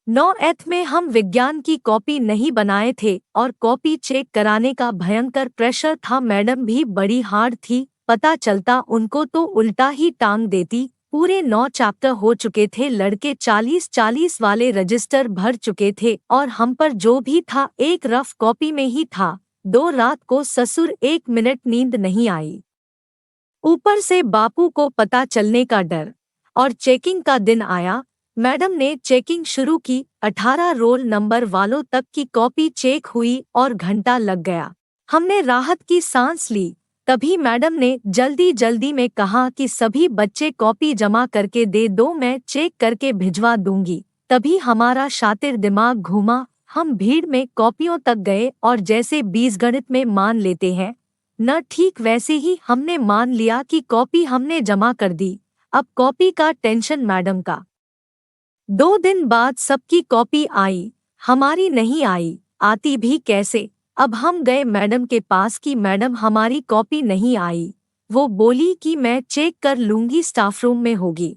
9th में हम विज्ञान की कॉपी नहीं बनाए थे और कॉपी चेक कराने का भयंकर प्रेशर था। मैडम भी बड़ी हार्ड थी, पता चलता उनको तो उल्टा ही टांग देती। पूरे 9 चैप्टर हो चुके थे, लड़के 40-40 वाले रजिस्टर भर चुके थे और हम पर जो भी था एक रफ कॉपी में ही था। 2 रात को ससुर 1 मिनट नींद नहीं आई, ऊपर से बापू को पता चलने का डर। और चेकिंग का दिन आया, मैडम ने चेकिंग शुरू की। 18 रोल नंबर वालों तक की कॉपी चेक हुई और घंटा लग गया। हमने राहत की सांस ली। तभी मैडम ने जल्दी जल्दी में कहा कि सभी बच्चे कॉपी जमा करके दे दो, मैं चेक करके भिजवा दूंगी। तभी हमारा शातिर दिमाग घूमा। हम भीड़ में कॉपियों तक गए और जैसे बीजगणित में मान लेते हैं न, ठीक वैसे ही हमने मान लिया कि कॉपी हमने जमा कर दी। अब कॉपी का टेंशन मैडम का। 2 दिन बाद सबकी कॉपी आई, हमारी नहीं आई। आती भी कैसे? अब हम गए मैडम के पास कि मैडम हमारी कॉपी नहीं आई। वो बोली कि मैं चेक कर लूंगी, स्टाफ रूम में होगी।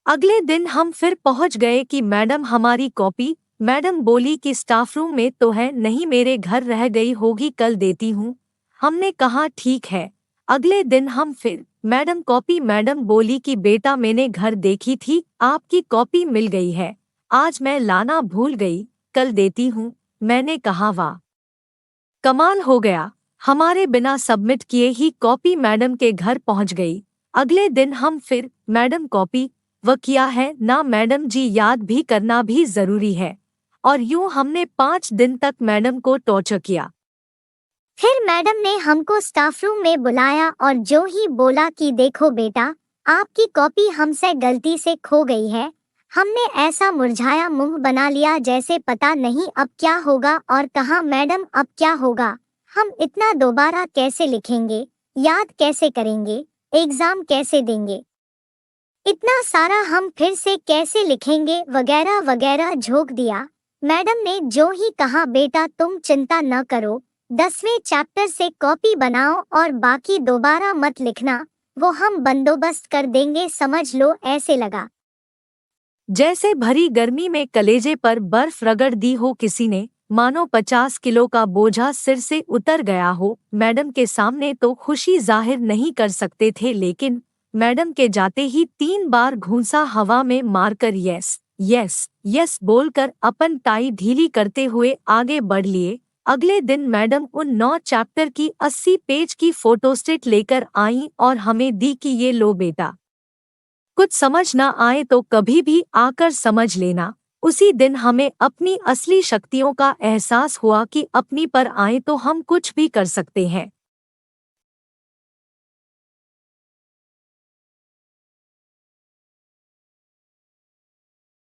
अगले दिन हम फिर पहुंच गए कि मैडम हमारी कॉपी। मैडम बोली कि स्टाफ रूम में तो है नहीं, मेरे घर रह गई होगी, कल देती हूँ। हमने कहा ठीक है। अगले दिन हम फिर मैडम कॉपी। मैडम बोली कि बेटा मैंने घर देखी थी, आपकी कॉपी मिल गई है, आज मैं लाना भूल गई, कल देती हूँ। मैंने कहा वाह, कमाल हो गया, हमारे बिना सबमिट किए ही कॉपी मैडम के घर पहुंच गई। अगले दिन हम फिर मैडम कॉपी वो किया है ना मैडम जी, याद भी करना भी जरूरी है। और यूं हमने 5 दिन तक मैडम को टॉर्चर किया। फिर मैडम ने हमको स्टाफ रूम में बुलाया और जो ही बोला कि देखो बेटा, आपकी कॉपी हमसे गलती से खो गई है। हमने ऐसा मुरझाया मुंह बना लिया जैसे पता नहीं अब क्या होगा। और कहा मैडम अब क्या होगा, हम इतना दोबारा कैसे लिखेंगे, याद कैसे करेंगे, एग्जाम कैसे देंगे, इतना सारा हम फिर से कैसे लिखेंगे, वगैरह वगैरह झोंक दिया। मैडम ने जो ही कहा बेटा तुम चिंता न करो, 10वें चैप्टर से कॉपी बनाओ और बाकी दोबारा मत लिखना, वो हम बंदोबस्त कर देंगे, समझ लो। ऐसे लगा जैसे भरी गर्मी में कलेजे पर बर्फ रगड़ दी हो किसी ने, मानो 50 किलो का बोझा सिर से उतर गया हो। मैडम के सामने तो खुशी जाहिर नहीं कर सकते थे, लेकिन मैडम के जाते ही 3 बार घूंसा हवा में मारकर यस यस यस बोलकर अपन टाई ढीली करते हुए आगे बढ़ लिए। अगले दिन मैडम उन 9 चैप्टर की 80 पेज की फोटोस्टेट लेकर आईं और हमें दी कि ये लो बेटा, कुछ समझ न आए तो कभी भी आकर समझ लेना। उसी दिन हमें अपनी असली शक्तियों का एहसास हुआ कि अपनी पर आए तो हम कुछ भी कर सकते हैं।